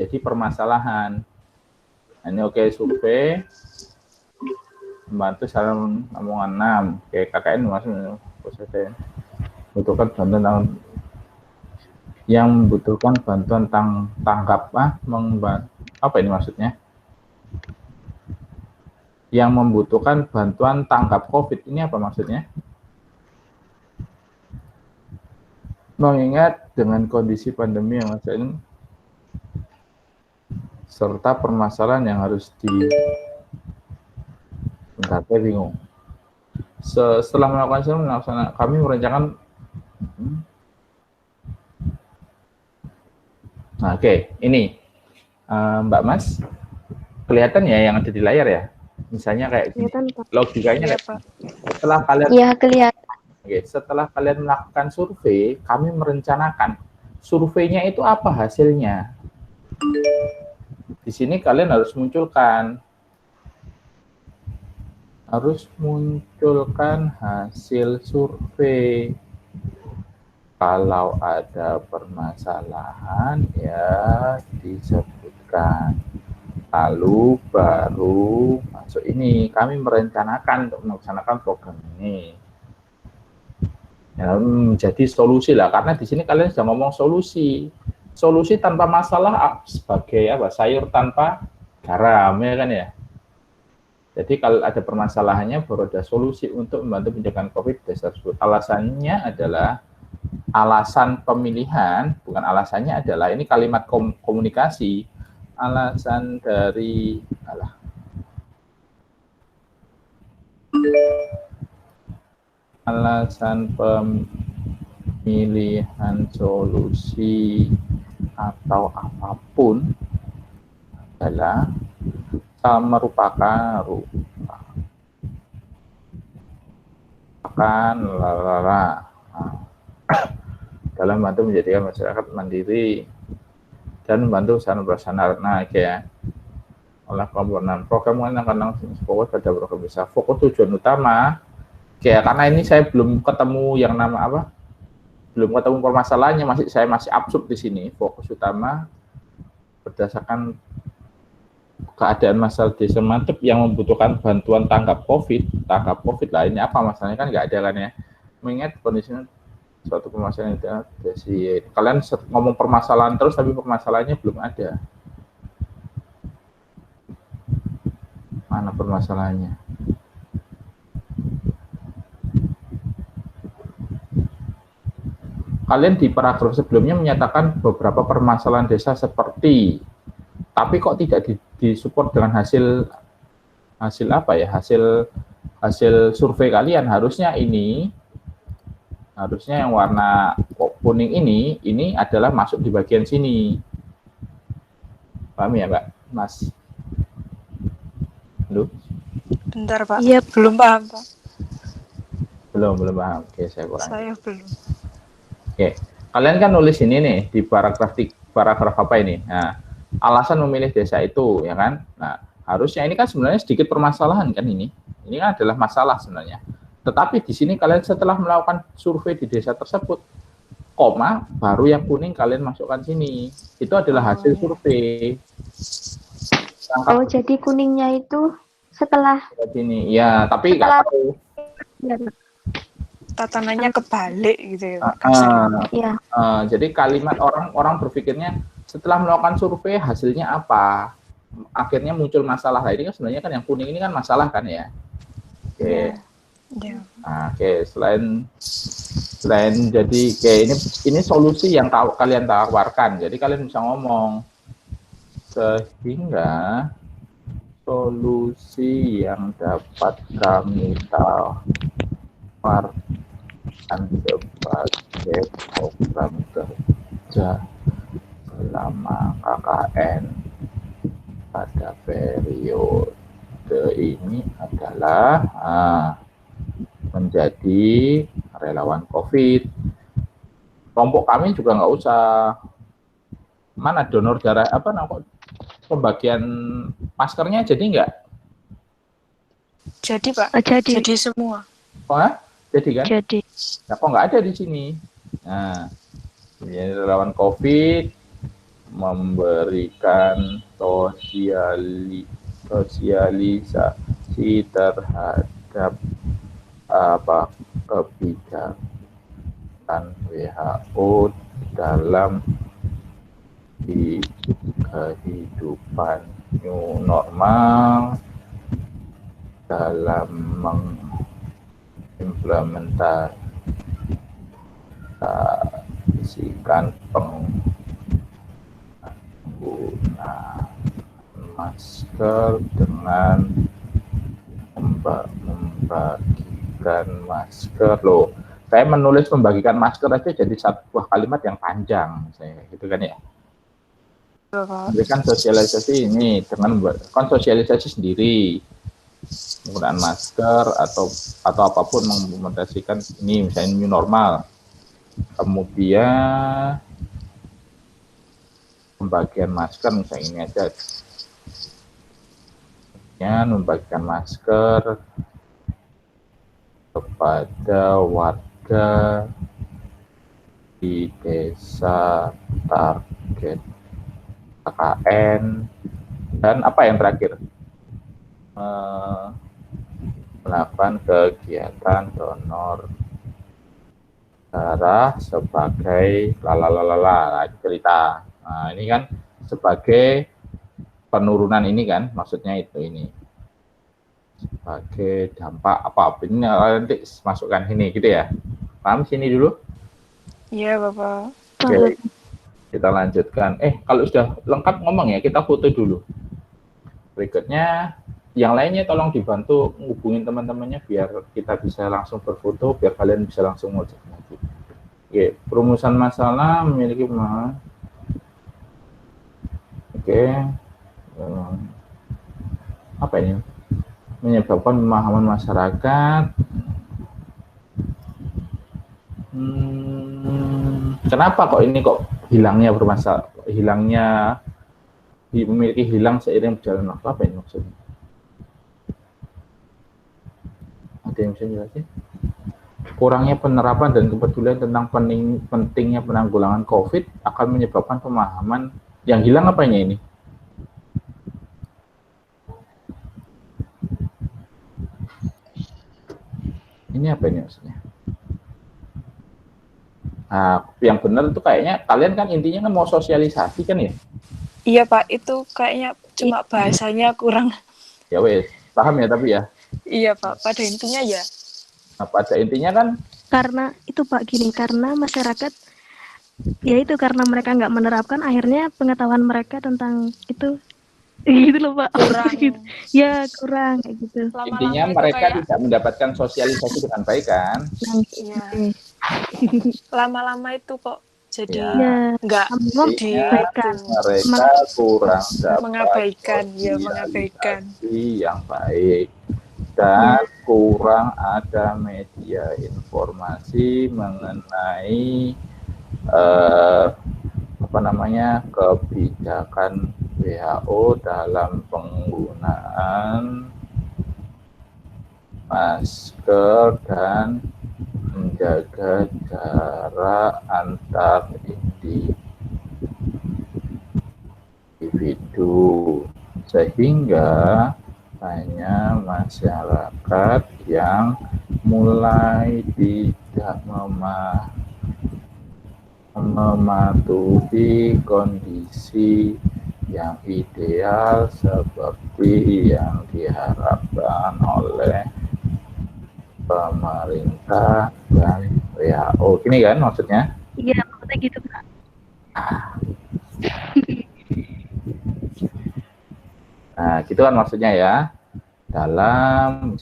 jadi permasalahan. Nah, ini oke, survei membantu saran omongan 6. Oke, KKN maksudnya butuhkan bantuan yang membutuhkan bantuan tanggap apa ini maksudnya? Yang membutuhkan bantuan tanggap COVID, ini apa maksudnya? Mengingat dengan kondisi pandemi yang ada ini serta permasalahan yang harus bentar, saya bingung. Setelah melakukan kami merencanakan nah, oke, ini Mbak Mas, kelihatan ya yang ada di layar ya? Misalnya kayak gini, logikanya Pak. Setelah kalian kelihatan. Oke, setelah kalian melakukan survei, kami merencanakan surveinya itu apa hasilnya. Di sini kalian harus munculkan hasil survei. Kalau ada permasalahan ya disebutkan. Lalu baru masuk ini. Kami merencanakan untuk melaksanakan program ini. Ya, menjadi solusi lah, karena di sini kalian sudah ngomong solusi tanpa masalah sebagai apa, sayur tanpa garam, ya kan ya. Jadi kalau ada permasalahannya baru ada solusi untuk membantu pencegahan COVID tersebut. Alasannya adalah alasan pemilihan, bukan alasannya adalah ini kalimat komunikasi. Alasan dari alasan pemilihan solusi atau apapun adalah merupakan dalam membantu menjadikan masyarakat mandiri dan membantu usaha bersana ya oleh kelompok program yang akan fokus pada program bisa fokus tujuan utama. Kayak karena ini saya belum ketemu yang nama apa, belum ketemu permasalahannya, saya masih absurd di sini. Fokus utama berdasarkan keadaan masalah desa mantep yang membutuhkan bantuan tanggap COVID lah. Ini apa masalahnya kan nggak ada kan ya? Mengingat kondisinya suatu permasalahan itu kalian ngomong permasalahan terus tapi permasalahannya belum ada. Mana permasalahannya? Kalian di paragraf sebelumnya menyatakan beberapa permasalahan desa seperti, tapi kok tidak disupport dengan hasil apa ya, hasil survei kalian. Harusnya yang warna kuning ini adalah masuk di bagian sini. Paham ya, Mbak? Mas? Halo? Bentar, Pak. Iya, belum paham, Pak. Belum paham. Oke, saya kurang. Saya belum. Oke, kalian kan nulis ini nih di paragraf apa ini? Nah, alasan memilih desa itu, ya kan? Nah, harusnya ini kan sebenarnya sedikit permasalahan kan ini. Ini kan adalah masalah sebenarnya. Tetapi di sini kalian setelah melakukan survei di desa tersebut, koma, baru yang kuning kalian masukkan sini. Itu adalah hasil survei. Oh, jadi kuningnya itu setelah sini. Ya, tapi nggak tahu. Tatanannya kebalik gitu ya. Jadi kalimat orang berpikirnya setelah melakukan survei hasilnya apa? Akhirnya muncul masalah. Ini kan sebenarnya kan yang kuning ini kan masalah kan ya. Oke. Ya. Nah, oke, selain jadi ini solusi yang kalian tawarkan. Jadi kalian bisa ngomong sehingga solusi yang dapat kami tawarkan sebagai program kerja selama KKN pada periode ini adalah menjadi relawan COVID. Kelompok kami juga nggak usah mana donor darah apa namanya pembagian maskernya jadi nggak? Jadi Pak. Jadi semua. Oh, jadi kan? Jadi. Nah, kok nggak ada di sini? Nah, relawan COVID memberikan sosialisasi terhadap kebijakan WHO dalam di kehidupan new normal, dalam mengimplementasikan penggunaan masker dengan membagikan masker. Loh, saya menulis membagikan masker aja jadi satu kalimat yang panjang, saya gitu kan ya. Memberikan sosialisasi ini dengan sosialisasi sendiri penggunaan masker atau apapun mengimplementasikan ini misalnya new normal. Kemudian pembagian masker misalnya ini aja. Membagikan masker kepada warga di desa target KKN, dan apa yang terakhir, melakukan kegiatan donor darah sebagai cerita. Nah, ini kan sebagai penurunan ini kan, maksudnya itu ini sebagai dampak apa ini nanti masukkan ini gitu ya. Paham sini dulu? Iya, Bapak. Oke. Kita lanjutkan. Kalau sudah lengkap ngomong ya, kita foto dulu. Berikutnya, yang lainnya tolong dibantu hubungin teman-temannya biar kita bisa langsung berfoto, biar kalian bisa langsung ngecek lagi. Oke, perumusan masalah memiliki apa ini? Menyebabkan pemahaman masyarakat. Kenapa kok ini kok hilangnya memiliki hilang seiring berjalan waktu, apa ini maksudnya? Ada yang bisa jelasin? Kurangnya penerapan dan kepedulian tentang pentingnya penanggulangan COVID akan menyebabkan pemahaman yang hilang. Apanya ini? Ini apa ini maksudnya? Nah, yang benar itu kayaknya kalian kan intinya kan mau sosialisasi kan ya? Iya Pak, itu kayaknya cuma bahasanya kurang. Ya wes, paham ya tapi ya? Iya Pak, pada intinya ya. Nah, pada intinya kan? Karena itu Pak gini, karena masyarakat ya itu karena mereka nggak menerapkan, akhirnya pengetahuan mereka tentang itu gitu loh Pak. Kurang. Gitu. Ya kurang kayak gitu. Lama-lama intinya mereka kayak tidak mendapatkan sosialisasi dengan baik kan? Iya. Lama-lama itu kok jadi nggak mereka kurang dapat mengabaikan yang baik dan kurang ada media informasi mengenai kebijakan WHO dalam penggunaan masker dan menjaga jarak antar individu, sehingga hanya masyarakat yang mulai tidak mematuhi kondisi yang ideal seperti yang diharapkan oleh pemerintah dan WHO. Gini kan maksudnya? Iya, maksudnya gitu Pak. Nah, gitu kan maksudnya ya. Dalam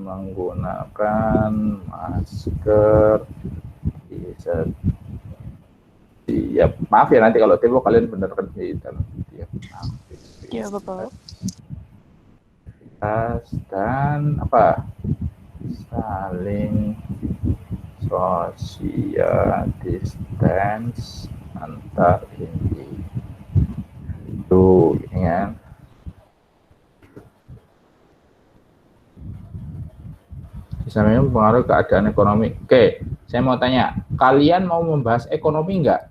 menggunakan masker ya, maaf ya nanti kalau tempo kalian benarkan di dalam ya Bapak. Dan saling social distance antar individu, ya. Bisa mempengaruhi keadaan ekonomi. Oke, saya mau tanya, kalian mau membahas ekonomi enggak?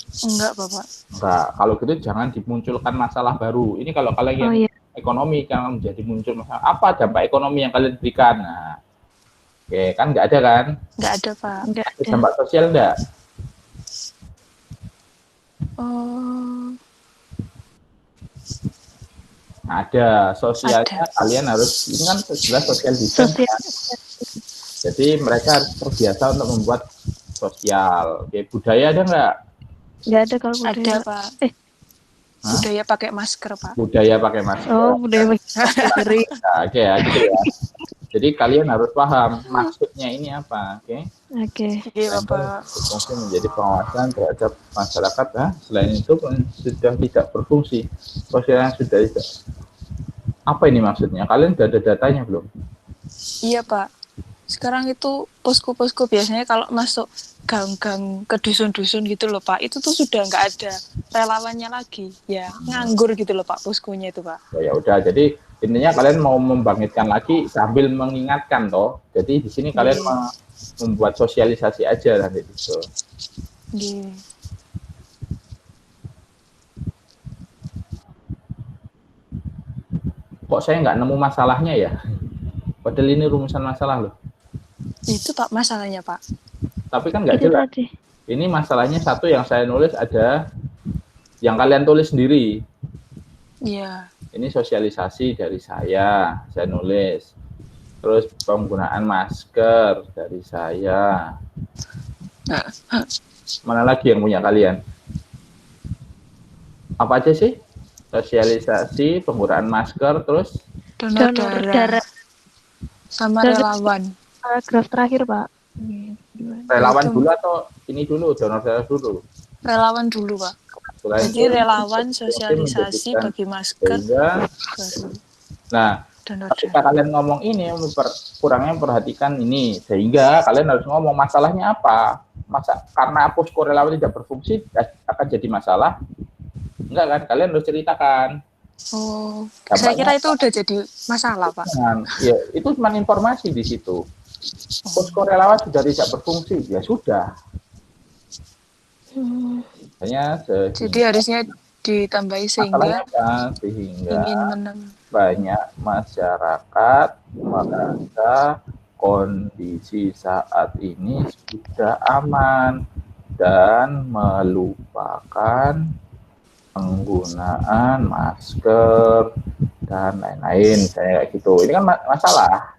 Enggak, Bapak. Enggak, kalau gitu jangan dimunculkan masalah baru. Ini kalau Oh kalian iya. ekonomi kan menjadi muncul masalah, apa dampak ekonomi yang kalian berikan? Nah, oke, kan nggak ada kan? Enggak ada, Pak. Enggak Ada ada. dampak sosial enggak? Oh, Ada sosialnya, ada. kalian harus, ini kan jelas social design. Sosial. Jadi mereka harus terbiasa untuk membuat sosial. Oke, budaya ada nggak? Enggak ada kalau Ada, budaya. Pak. Hah? Budaya pakai masker, Pak. Budaya pakai masker. Oh, budaya dari Nah, oke ya, gitu ya. Jadi kalian harus paham maksudnya ini apa, oke? Oke. Oke, Bapak. Berfungsi menjadi pengawasan terhadap masyarakat. Nah, selain itu sudah tidak berfungsi, sosialnya sudah tidak. Apa ini maksudnya? Kalian sudah ada datanya belum? Iya, Pak. Sekarang itu posko-posko biasanya kalau masuk gang-gang ke dusun-dusun gitu loh, Pak. Itu tuh sudah nggak ada relawannya lagi. Ya, nganggur gitu loh, Pak, poskonya itu, Pak. Ya udah, jadi intinya kalian mau membangkitkan lagi sambil mengingatkan toh. Jadi di sini kalian membuat sosialisasi aja nanti itu. Iya. Kok saya nggak nemu masalahnya ya? Padahal ini rumusan masalah loh. Itu, Pak, masalahnya, Pak. Tapi kan nggak Itu jelas. tadi. Ini masalahnya satu yang saya nulis ada yang kalian tulis sendiri. Iya. Ini sosialisasi dari saya nulis. Terus penggunaan masker dari saya. Mana lagi yang punya kalian? Apa aja sih? Sosialisasi, penggunaan masker, terus Donor Donor darah. darah. Sama Donor- relawan. Paragraf terakhir, Pak. relawan Itu. dulu atau ini dulu, donor darah dulu? Relawan dulu, Pak. Selain Jadi itu, relawan sosialisasi menjadikan bagi masker. sehingga, Baru nah, donor ketika darah. kalian ngomong ini, kurangnya perhatikan ini, sehingga kalian harus ngomong masalahnya apa. Masa karena posko relawan tidak berfungsi akan jadi masalah? Enggak kan? Kalian harus ceritakan. Oh, Dampaknya saya kira itu udah jadi masalah, Pak. Ya, itu cuma informasi di situ. Posko relawan sudah tidak berfungsi, ya sudah. Hanya Jadi harusnya ditambahi masalahnya sehingga apa? Sehingga ingin menang. banyak masyarakat merasa kondisi saat ini sudah aman dan melupakan penggunaan masker dan lain-lain kayak gitu. Ini kan masalah.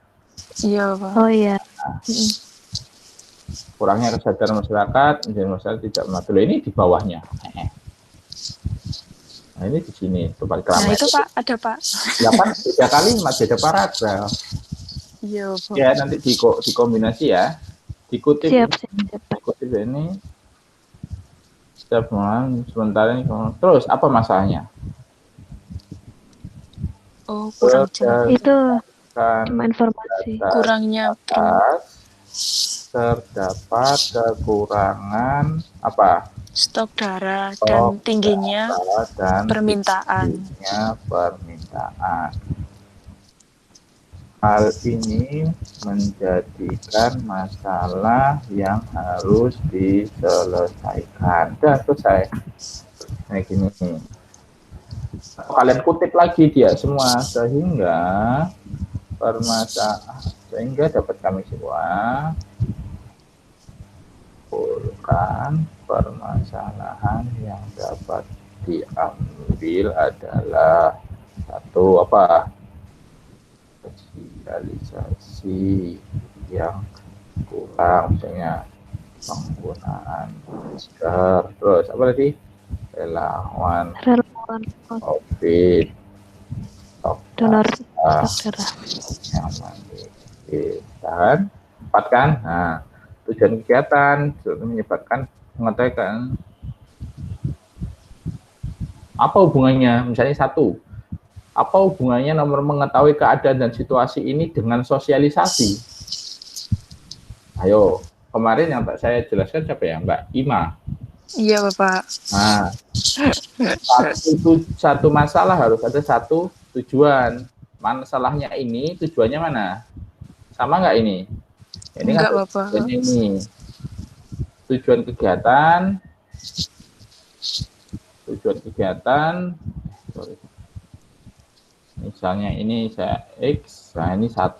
Iya, Pak. Oh iya. Kurangnya kesadaran masyarakat, menjadi masyarakat tidak mematuhi. Ini di bawahnya. Nah ini di sini, tempat Nah, keramaian. itu, Pak, ada, Pak. Ya kan, beda kalimat, beda paragraf. Iya, Pak. Ya nanti dikombinasi ya. Dikutip, Siap. dikutip ini. Setiap bulan, sementara ini. Terus, apa masalahnya? Oh, kurang jelas. Itu Kan cuma informasi. Kurangnya terdapat kekurangan apa? stok darah dan tingginya Dan permintaan. tingginya permintaan. Hal ini menjadikan masalah yang harus diselesaikan. Sudah selesai. Nah, gini. Kalian kutip lagi dia semua sehingga dapat kami semua simpulkan permasalahan yang dapat diambil adalah satu apa? Sosialisasi yang kurang, misalnya penggunaan masker, terus apa tadi? Relawan COVID, donor darah, stok darah. yang mandiri. Dan empat kan? Nah, tujuan kegiatan menyebabkan mengatakan apa hubungannya? Misalnya satu, apa hubungannya nomor mengetahui keadaan dan situasi ini dengan sosialisasi? Ayo, kemarin yang saya jelaskan siapa ya, Mbak Ima? Iya, Bapak. Nah, satu masalah harus ada satu tujuan. Masalahnya ini tujuannya mana? Sama nggak ini? Ini Enggak, kan Bapak. ini tujuan kegiatan tujuan kegiatan, sorry. Misalnya ini saya X, nah ini 1.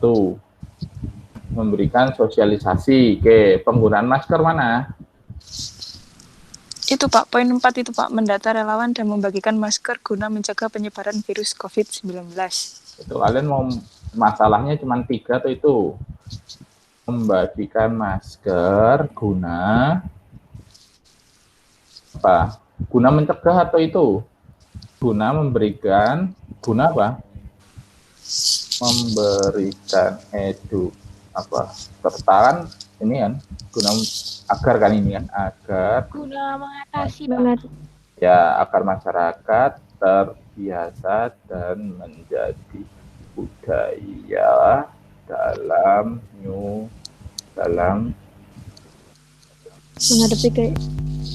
Memberikan sosialisasi. Oke, penggunaan masker mana? Itu Pak, poin 4 itu Pak, mendata relawan dan membagikan masker guna mencegah penyebaran virus COVID-19. Itu kalian mau masalahnya cuma 3 atau itu? Membagikan masker guna apa? Guna mencegah atau itu? Guna memberikan, guna apa? Memberikan serta kan ini kan guna agar kan ini kan agar Guna mengatasi ya agar masyarakat terbiasa dan menjadi budaya dalam menghadapi kayak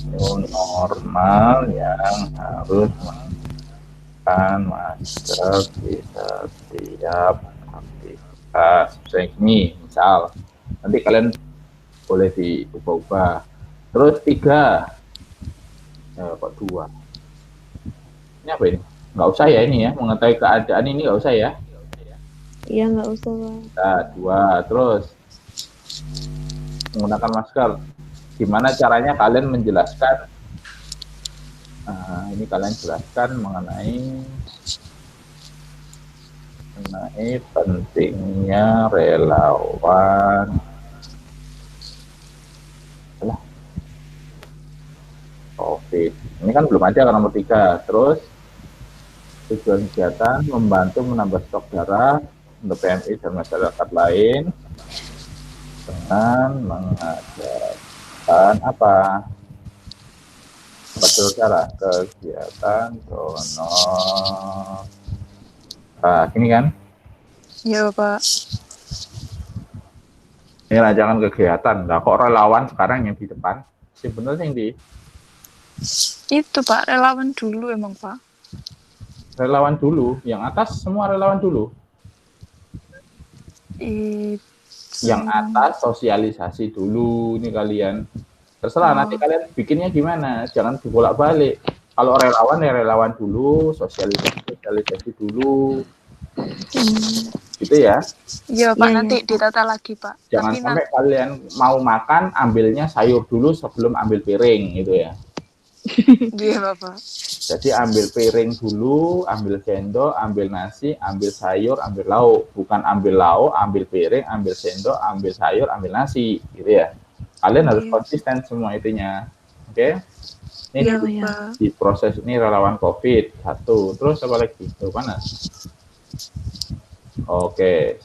new normal yang harus menggunakan masker di setiap aktivitas. Misalnya ini, misal nanti kalian boleh diubah-ubah. Terus 3, kok 2? Ini apa ini? Nggak usah ya ini ya, mengetahui keadaan ini nggak usah ya. iya nggak usah Pak. Nah, 2, terus menggunakan masker. Gimana caranya kalian menjelaskan? Nah, ini kalian jelaskan mengenai pentingnya relawan. COVID. Ini kan belum ada nomor 3. Terus tujuan kegiatan membantu menambah stok darah untuk PMI dan masyarakat lain dengan mengadakan apa? Betul darah kegiatan donor. Nah, ini kan? Iya Pak. Ini rancangan kegiatan. Nah, kok relawan sekarang yang di depan? Sebenarnya yang di Itu Pak, relawan dulu emang Pak. relawan dulu, yang atas semua relawan dulu. Yang atas sosialisasi dulu nih kalian. Terserah nanti kalian bikinnya gimana, jangan dibolak-balik. Kalau relawan ya relawan dulu, sosialisasi dulu. Gitu ya. Iya Pak, nanti ditata lagi Pak. Jangan tapi sampai kalian mau makan ambilnya sayur dulu sebelum ambil piring gitu ya. Iya Bapak. Jadi ambil piring dulu, ambil sendok, ambil nasi, ambil sayur, ambil lauk. Bukan ambil lauk, ambil piring, ambil sendok, ambil sayur, ambil nasi, gitu ya. Kalian harus konsisten semua itunya. Oke? Ini di proses ini relawan COVID 1. Terus apa lagi? Tuh, mana? Oke.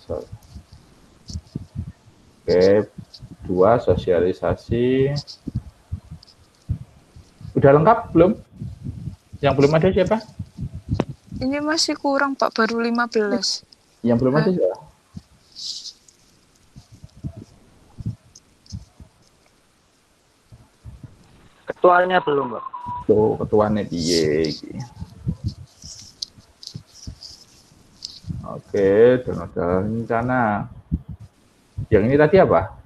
Oke. 2, sosialisasi. Udah lengkap belum? Yang belum ada siapa? Ini masih kurang Pak, baru 15. Yang belum ada siapa? Ketuanya belum, Pak. Tuh, ketuanya piye iki. Oke, donor rencana. Yang ini tadi apa?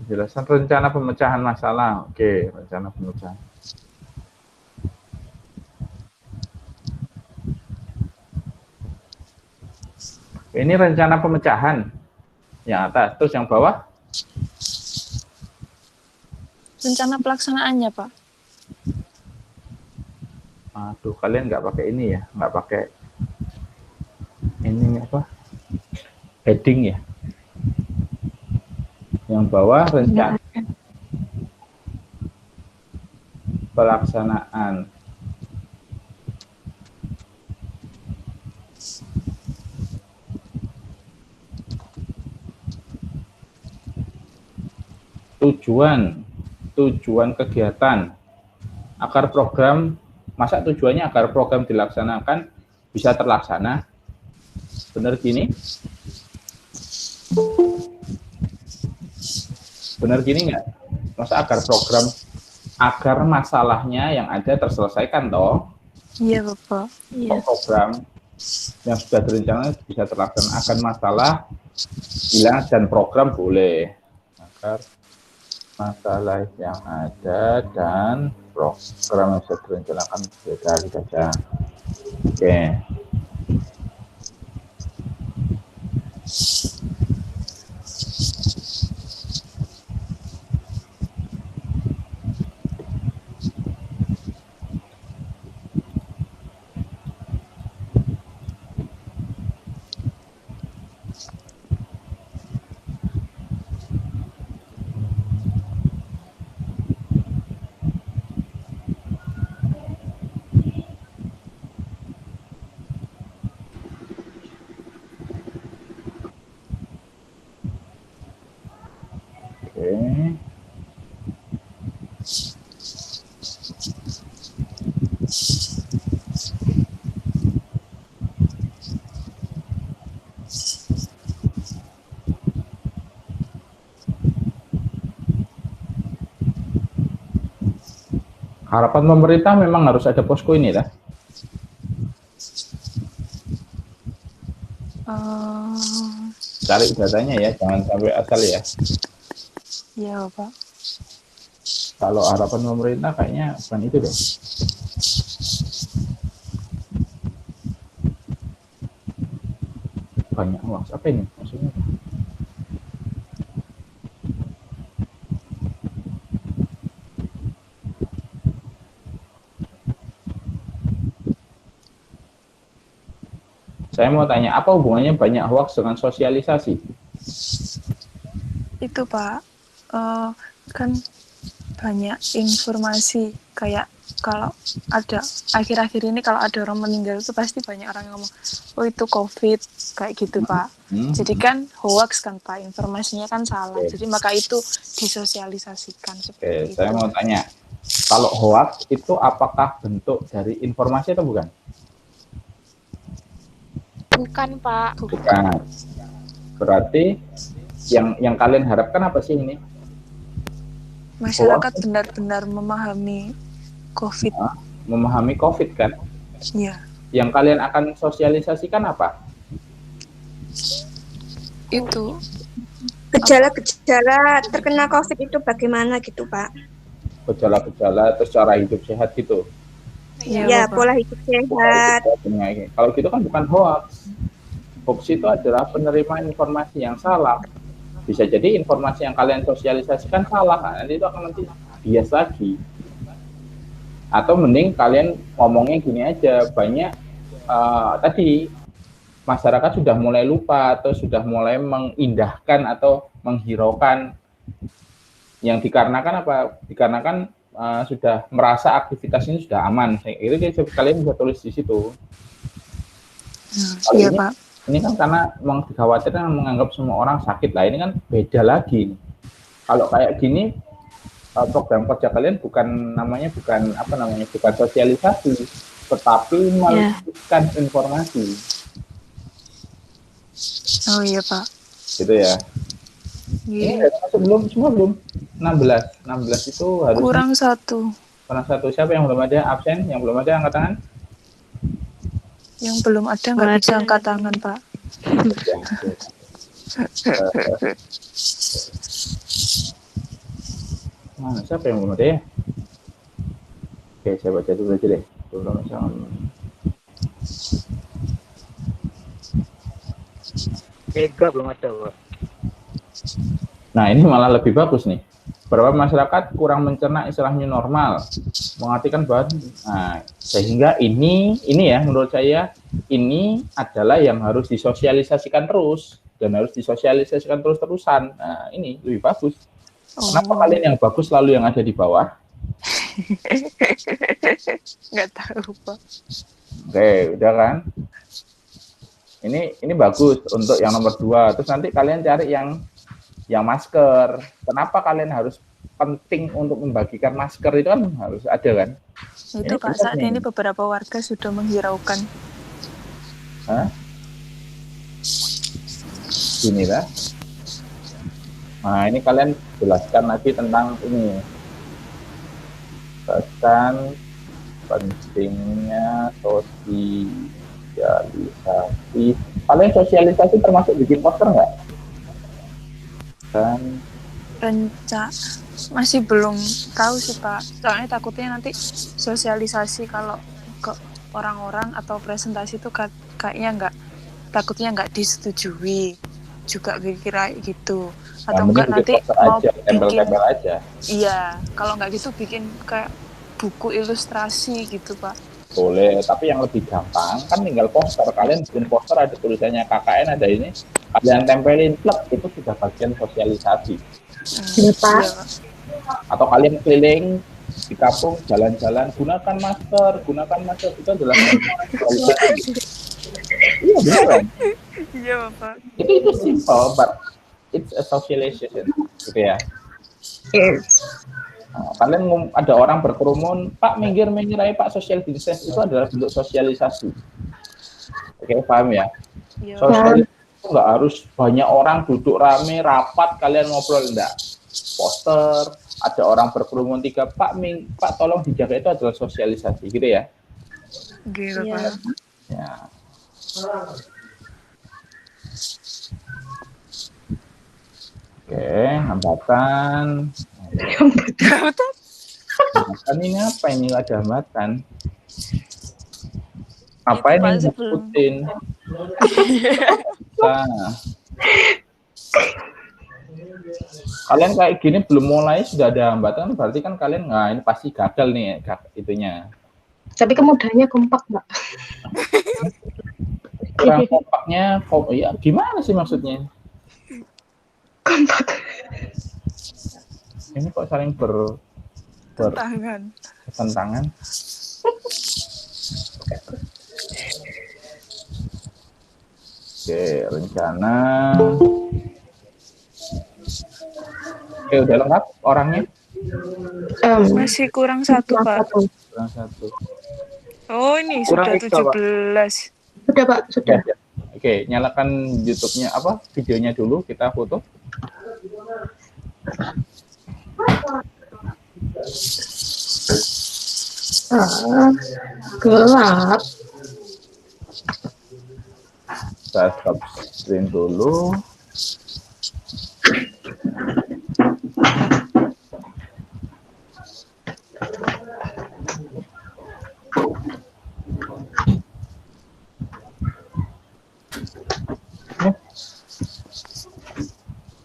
Penjelasan rencana pemecahan masalah. Oke, rencana pemecahan. Ini rencana pemecahan yang atas, terus yang bawah rencana pelaksanaannya Pak. Aduh, kalian nggak pakai ini ya, nggak pakai ini apa heading ya. Yang bawah rencana pelaksanaan. Tujuan kegiatan agar program, masa tujuannya agar program dilaksanakan bisa terlaksana, benar gini? Benar gini nggak? Masa agar program, agar masalahnya yang ada terselesaikan toh? Iya Bapak. Iya. Program yang sudah direncanakan bisa terlaksana, akan masalah hilang dan program boleh. Agar masalah yang ada dan program yang sudah direncanakan berbeda saja. Oke. Oke. Harapan pemerintah memang harus ada posko ini lah. Cari datanya ya, jangan sampai asal ya. Iya, Pak. Kalau harapan pemerintah kayaknya bukan itu deh. Banyak hoax apa ini maksudnya? Saya mau tanya, apa hubungannya banyak hoax dengan sosialisasi? Itu Pak, kan banyak informasi kayak kalau ada akhir-akhir ini kalau ada orang meninggal itu pasti banyak orang ngomong, oh itu COVID kayak gitu Pak. Jadi kan hoax kan Pak, informasinya kan salah. Jadi maka itu disosialisasikan seperti itu. Saya mau tanya, kalau hoax itu apakah bentuk dari informasi atau bukan? Bukan, Pak. Bukan. Berarti yang kalian harapkan apa sih ini? Masyarakat benar-benar memahami COVID. Memahami COVID kan? Iya. Yang kalian akan sosialisasikan apa? Itu gejala-gejala terkena COVID itu bagaimana gitu, Pak? Gejala-gejala terus cara hidup sehat gitu. Ya, pola hidup sehat. Kalau gitu kan bukan hoax. Hoax itu adalah penerimaan informasi yang salah. Bisa jadi informasi yang kalian sosialisasikan salah, kan? Nanti itu akan nanti bias lagi. Atau mending kalian ngomongnya gini aja, banyak tadi masyarakat sudah mulai lupa atau sudah mulai mengindahkan atau menghiraukan yang dikarenakan apa? Dikarenakan sudah merasa aktivitas ini sudah aman. Itu kalian bisa tulis di situ. Iya Pak. Ini kan karena memang dikhawatirkan menganggap semua orang sakit lah. Ini kan beda lagi. Kalau kayak gini program kerja kalian bukan sosialisasi, tetapi meluruskan informasi. Oh iya Pak. Gitu ya. Ini belum 16 itu harus kurang satu. Siapa yang belum ada absen? Yang belum ada angkat tangan? Yang belum ada nggak bisa angkat tangan Pak. Siapa yang belum ada ya? Oke, saya baca dulu aja deh. Belum ada, Pak. Nah, ini malah lebih bagus nih. Beberapa masyarakat kurang mencerna istilah new normal, mengartikan bahwa sehingga ini ya menurut saya ini adalah yang harus disosialisasikan terus dan harus disosialisasikan terus-terusan. Nah, ini lebih bagus. Kenapa kalian yang bagus selalu yang ada di bawah? Nggak tahu Pak. Oke, udah kan? Ini bagus untuk yang nomor 2. Terus nanti kalian cari yang masker. Kenapa kalian harus penting untuk membagikan masker? Itu kan harus ada kan? Itu Pak, saat ini beberapa warga sudah menghiraukan. Inilah. Nah, ini kalian jelaskan lagi tentang ini. Jelaskan pentingnya sosialisasi. Kalian sosialisasi termasuk bikin poster nggak? masih belum tahu sih Pak. Soalnya takutnya nanti sosialisasi kalau ke orang-orang atau presentasi itu kayaknya takutnya nggak disetujui juga kira gitu. Atau enggak nanti mau aja, bikin tempel-tempel aja. Iya, kalau nggak gitu bikin kayak buku ilustrasi gitu Pak. Boleh, tapi yang lebih gampang kan tinggal poster. Kalian bikin poster ada tulisannya KKN, ada ini, kalian tempelin plek, itu sudah bagian sosialisasi. Iya, Pak. Iya, Pak. Atau kalian keliling di kampung, jalan-jalan, gunakan masker itu adalah sosialisasi. Iya beneran. Iya Pak. Itu simple, but it's a socialization, gitu ya. Nah, kalian ada orang berkerumun, Pak minggir aja Pak, social distance itu adalah bentuk sosialisasi. Oke, paham ya? Iya. Sosialisasi itu nggak harus banyak orang duduk rame, rapat, kalian ngobrol, enggak. Poster, ada orang berkerumun 3, Pak tolong dijaga, itu adalah sosialisasi, gitu ya? Gitu Iya. Pak. Ya. Oke, hambatan. Hambatan ini apa ini? Ada hambatan. Apa Itu, ini Pak, ngikutin? Nah. Kalian kayak gini belum mulai sudah ada hambatan, berarti kan kalian ini pasti gagal nih itunya. Tapi kemudahannya kompak, Mbak. Kurang kompaknya, ya gimana sih maksudnya? Kompak. Ini kok saling bertentangan. Oke, rencana. Oke, udah lengkap orangnya? Masih kurang 1 Pak. Kurang 1. Oh ini Kurang sudah Ika, Pak. 17. Sudah, Pak, sudah. Ya. Oke, nyalakan YouTube-nya videonya dulu, kita foto. Gelap. Saya stop screen dulu.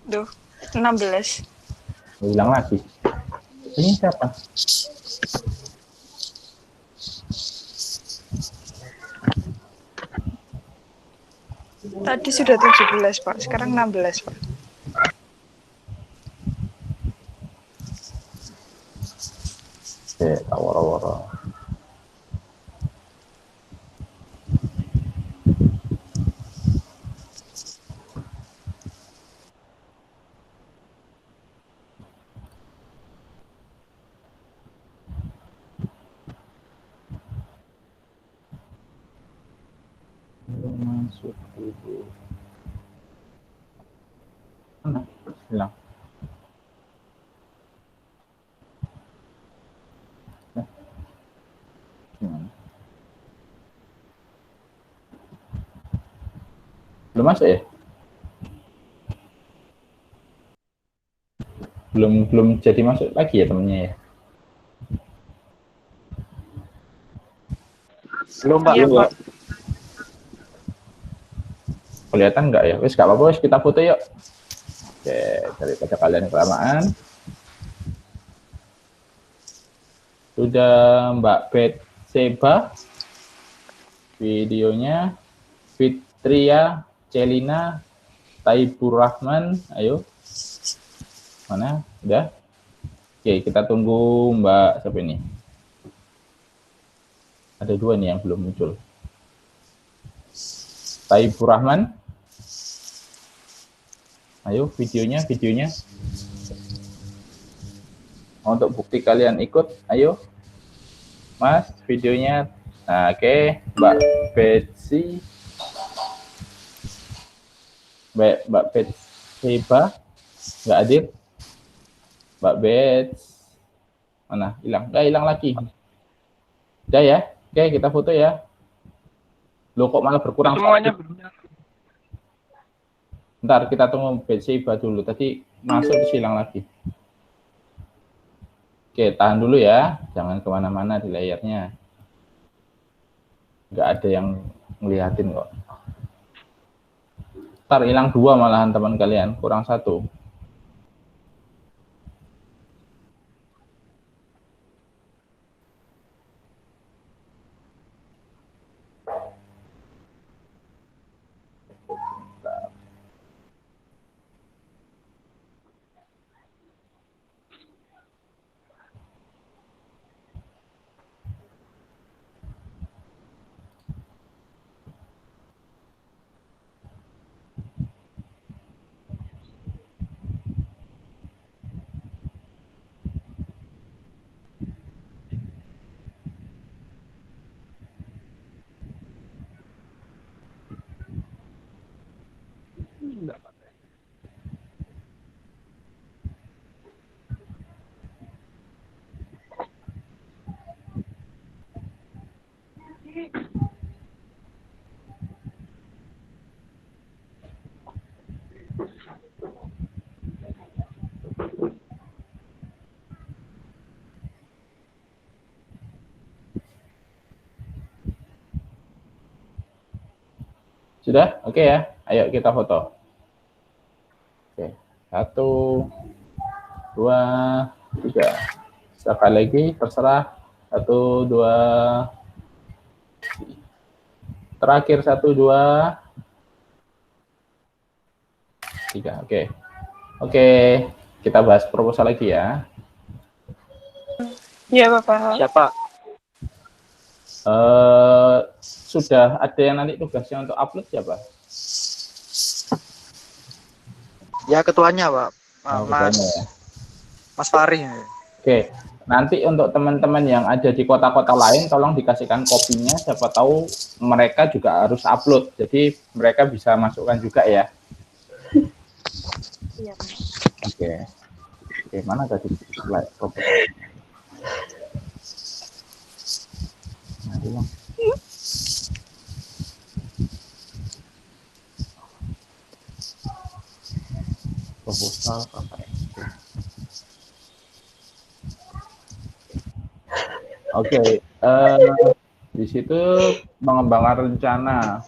Duh, 16. Hilang lagi. Ini siapa? Tadi sudah 17 Pak, sekarang 16 Pak. Oke, woro-woro. Masuk dulu. Mana? Hilang. Gimana? Belum masuk ya? Belum jadi masuk lagi ya temennya ya? Belum, Pak. Iya, Pak. Kelihatan nggak ya? Wes nggak apa-apa, wes kita foto yuk. Oke, daripada kalian kelamaan. Sudah Mbak Betseba videonya, Fitria, Celina, Taibur Rahman, ayo. Mana? Udah? Oke, kita tunggu Mbak siapa ini? Ada 2 nih yang belum muncul. Taibur Rahman. Ayo videonya. Untuk bukti kalian ikut, ayo. Mas, videonya. Nah, oke, Mbak Betsy. Mbak Betseba nggak hadir. Mbak Bets. Mana? Hilang. Nggak hilang lagi. Udah ya? Oke, kita foto ya. Loh, kok malah berkurang? Semuanya belum. Ntar kita tunggu Betseba dulu. Tadi masuk terus hilang lagi. Oke, tahan dulu ya, jangan kemana-mana di layarnya. Nggak ada yang ngeliatin kok. Ntar hilang 2 malahan teman kalian, kurang 1. Sudah? Oke ya. Ayo kita foto. Oke. 1, 2, 3. Sekali lagi, terserah. 1, 2. Terakhir 1, 2, 3. Oke. Oke. Kita bahas proposal lagi ya. Iya, Bapak. Siapa? Sudah ada yang nanti tugasnya untuk upload siapa? Ya ketuanya, Pak. Ketuanya ya. Mas Fari. Oke, nanti untuk teman-teman yang ada di kota-kota lain, tolong dikasihkan kopinya. Siapa tahu mereka juga harus upload, jadi mereka bisa masukkan juga ya. Iya. Oke, oke, mana tadi slide proposal? Nah, hilang. Proposal apa ya? Oke, di situ mengembangkan rencana.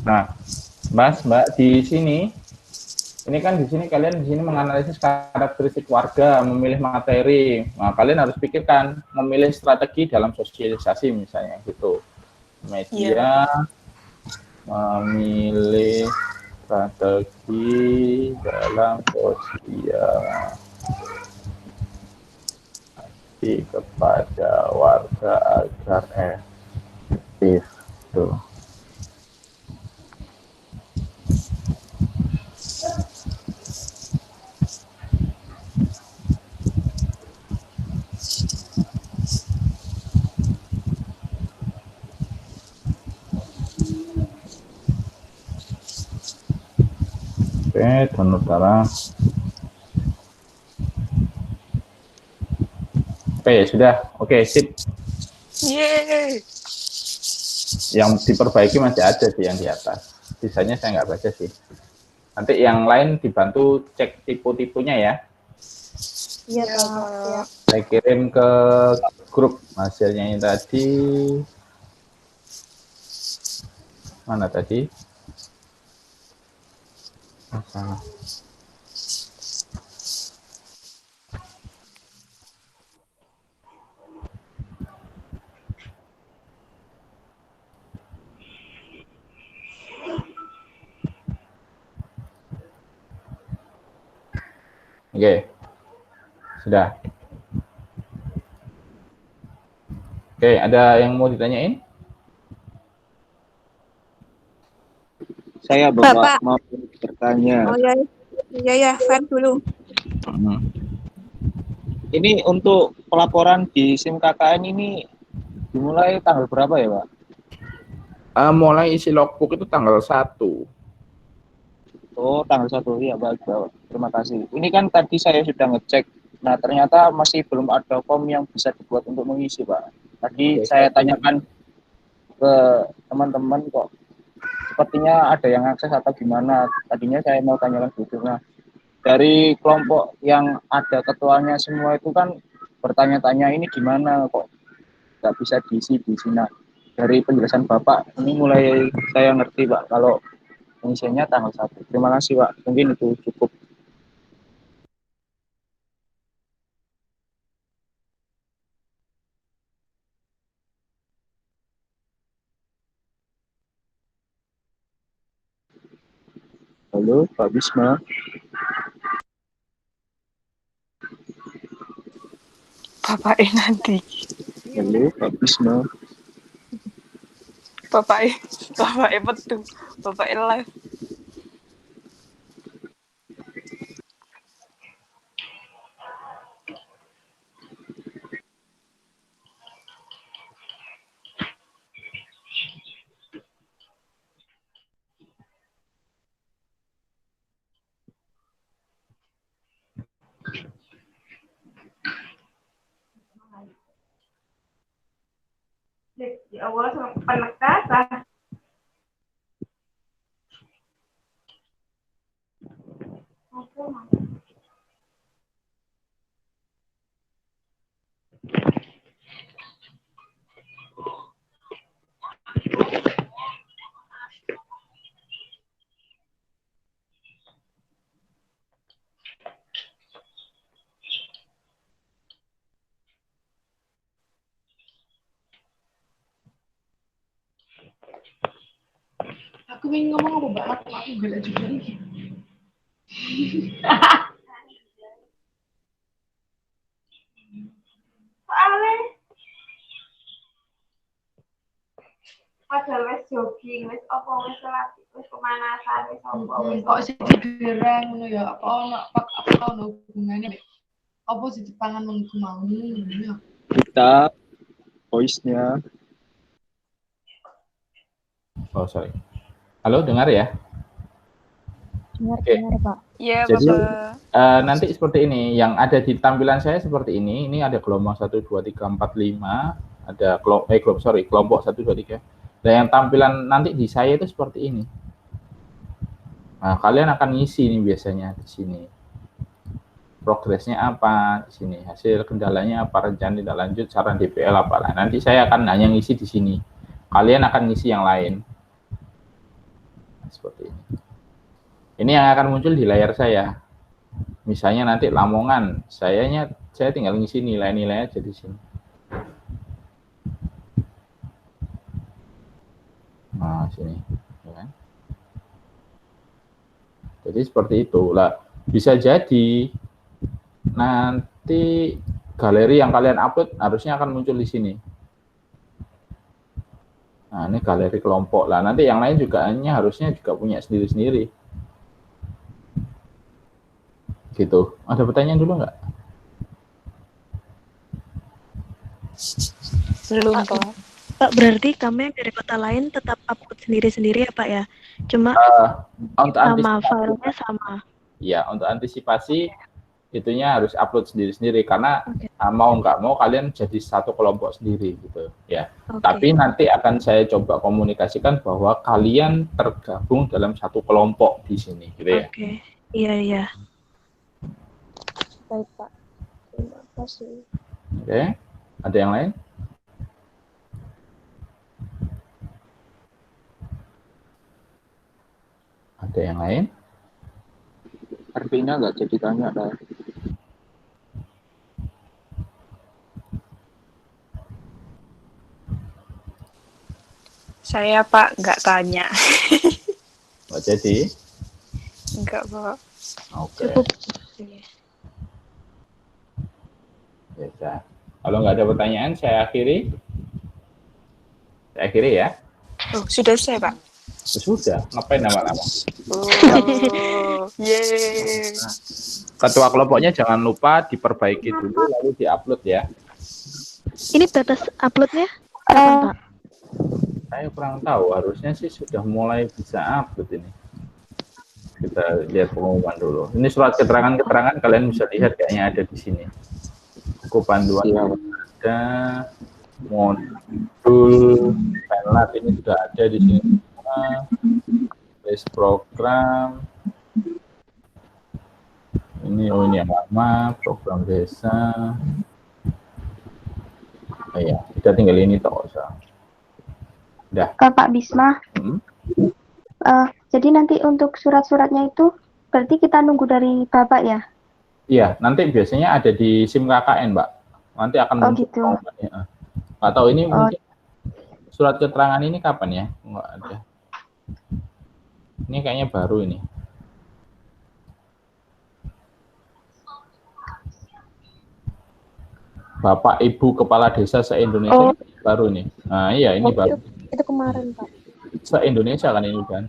Nah, Mbak, di sini, ini kan di sini kalian di sini menganalisis karakteristik warga, memilih materi. Nah, kalian harus pikirkan memilih strategi dalam sosialisasi misalnya gitu. Media, memilih strategi dalam sosialisasi kepada warga agar efektif. Tuh. Oke, download darah. Oke, sudah. Oke, sip. Yeay. Yang diperbaiki masih ada sih yang di atas. Sisanya saya nggak baca sih. Nanti yang lain dibantu cek tipe-tipenya ya. Iya, Pak. Ya. Saya kirim ke grup hasilnya ini tadi. Mana tadi? Salah. Oke. Sudah. Oke, ada yang mau ditanyain? Saya Bapak. mau bertanya. Oh ya, iya ya, Feb dulu. Ini untuk pelaporan di SIM KKN ini dimulai tanggal berapa ya, Pak? Mulai isi logbook itu tanggal 1. Oh, tanggal 1. Iya, baik, Pak. Terima kasih. Ini kan tadi saya sudah ngecek. Nah, ternyata masih belum ada form yang bisa dibuat untuk mengisi, Pak. Tadi saya tanyakan ke teman-teman kok sepertinya ada yang akses atau gimana. Tadinya saya mau tanyakan gitu. Nah, dari kelompok yang ada ketuanya semua itu kan bertanya-tanya ini gimana kok nggak bisa diisi di sini. Nah, dari penjelasan Bapak ini mulai saya ngerti Pak kalau pengisiannya tanggal 1. Terima kasih Pak, mungkin itu cukup. Halo Pak Bisma. Bapak nanti. Halo Pak Bisma. Bapak betul. Bapak live. Ya Allah, sama penekatan. Aku ingin ngomong apa banget, aku gila juga nih. Soalnya padahal wis jogging, wis apa wis latih, wis pemanasan, wis apa wis kok sih digerang ngono ya, apa ono hubungane mek apa sih dipangan wong iku mau ya. Kita voice-nya. Oh, sorry. Halo, dengar ya? Dengar Pak. Iya, Jadi, Bapak. nanti seperti ini, yang ada di tampilan saya seperti ini ada gelombang 1, 2, 3, 4, 5, ada kelompok 1, 2, 3. Dan yang tampilan nanti di saya itu seperti ini. Nah, kalian akan ngisi nih biasanya di sini. Progresnya apa di sini, hasil kendalanya apa, rencana tidak lanjut, saran DPL apa. Nah, nanti saya akan hanya ngisi di sini. Kalian akan ngisi yang lain. Seperti ini. Ini yang akan muncul di layar saya. Misalnya nanti Lamongan, saya tinggal ngisi nilai-nilai aja di sini. Nah, sini. Ya kan? Jadi seperti itu. Lah, bisa jadi nanti galeri yang kalian upload harusnya akan muncul di sini. Nah, ini galeri kelompok. Lah, nanti yang lain juga harusnya juga punya sendiri-sendiri. Gitu. Ada pertanyaan dulu nggak? Belum, Pak. Pak, berarti kami yang dari kota lain tetap upload sendiri-sendiri ya Pak ya? Cuma Untuk sama filenya sama. Ya, untuk antisipasi itunya harus upload sendiri-sendiri karena mau nggak mau kalian jadi satu kelompok sendiri gitu ya. Tapi nanti akan saya coba komunikasikan bahwa kalian tergabung dalam satu kelompok di sini gitu ya. Oke. Iya. Baik, Pak. Terima kasih. Oke. Ada yang lain? Ada yang lain? RP-nya nggak jadi tanya dah. Saya, Pak, nggak tanya. Nggak jadi? Enggak, Pak. Oke. Cukup. Ya, kalau nggak ada pertanyaan, saya akhiri. Saya akhiri ya. Oh, sudah selesai, Pak. Sudah, ngapain lama-lama? Oh, yeay. Nah, ketua kelompoknya jangan lupa diperbaiki dulu, lalu diupload ya. Ini batas uploadnya kapan Pak? Saya kurang tahu, harusnya sih sudah mulai bisa upload ini. Kita lihat pengumuman dulu. Ini surat keterangan-keterangan kalian bisa lihat kayaknya ada di sini. Buku panduan ada, modul penlat ini sudah ada di sini. base program. Ini yang lama, program desa. Oh iya, kita tinggal ini toh, usah. Udah. Pak Bisma. Jadi nanti untuk surat-suratnya itu berarti kita nunggu dari Bapak ya? Iya, nanti biasanya ada di SIM KKN, Mbak. Nanti akan muncul. Gitu. Nggak tahu ini mungkin surat keterangan ini kapan ya? Nggak ada. Ini kayaknya baru ini. Bapak Ibu Kepala Desa se-Indonesia baru nih. Nah iya ini baru. Itu kemarin Pak. Se-Indonesia kan ini kan.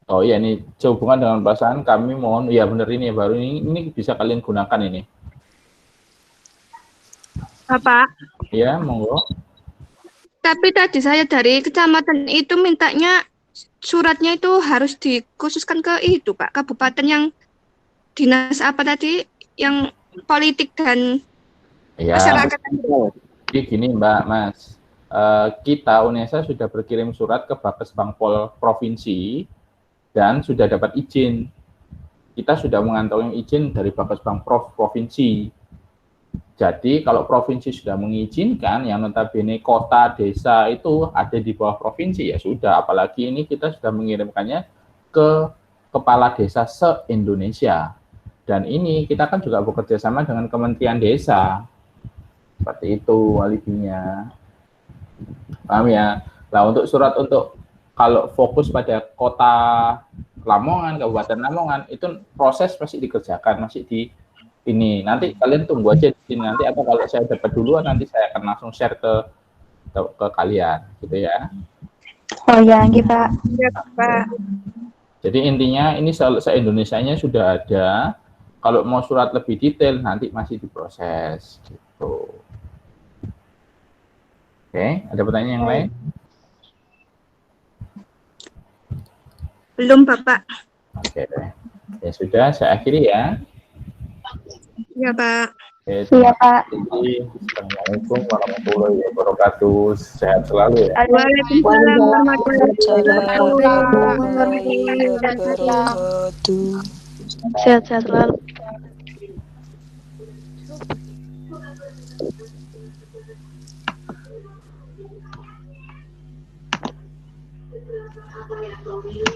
Oh iya ini sehubungan dengan perasaan kami mohon, ya benar ini baru ini bisa kalian gunakan ini. Bapak. Iya monggo. Tapi tadi saya dari kecamatan itu mintanya suratnya itu harus dikhususkan ke itu Pak, kabupaten yang dinas apa tadi? Yang politik dan masyarakat. Jadi gini Mbak, Mas, kita UNESA sudah berkirim surat ke Bapesbangpol Provinsi dan sudah dapat izin. Kita sudah mengantongi izin dari Bapesbangprov Provinsi. Jadi kalau provinsi sudah mengizinkan, yang notabene kota, desa itu ada di bawah provinsi ya sudah. Apalagi ini kita sudah mengirimkannya ke kepala desa se-Indonesia. Dan ini kita kan juga bekerja sama dengan Kementerian Desa. Seperti itu alibinya. Paham ya? Nah, untuk surat untuk kalau fokus pada kota Lamongan, Kabupaten Lamongan, itu proses masih dikerjakan, masih di ini. Nanti kalian tunggu aja di sini nanti, atau kalau saya dapat duluan nanti saya akan langsung share ke kalian, gitu ya. Oh ya, Pak. Ya, Pak. Jadi intinya ini se-Indonesianya sudah ada. Kalau mau surat lebih detail nanti masih diproses gitu. Oke, ada pertanyaan yang lain? Belum, Bapak. Oke, ya sudah, saya akhiri ya. Ya, Pak. Oke, Iya, Pak. Assalamualaikum warahmatullahi wabarakatuh. Sehat selalu ya. Waalaikumsalam warahmatullahi wabarakatuh. Sehat-sehat selalu.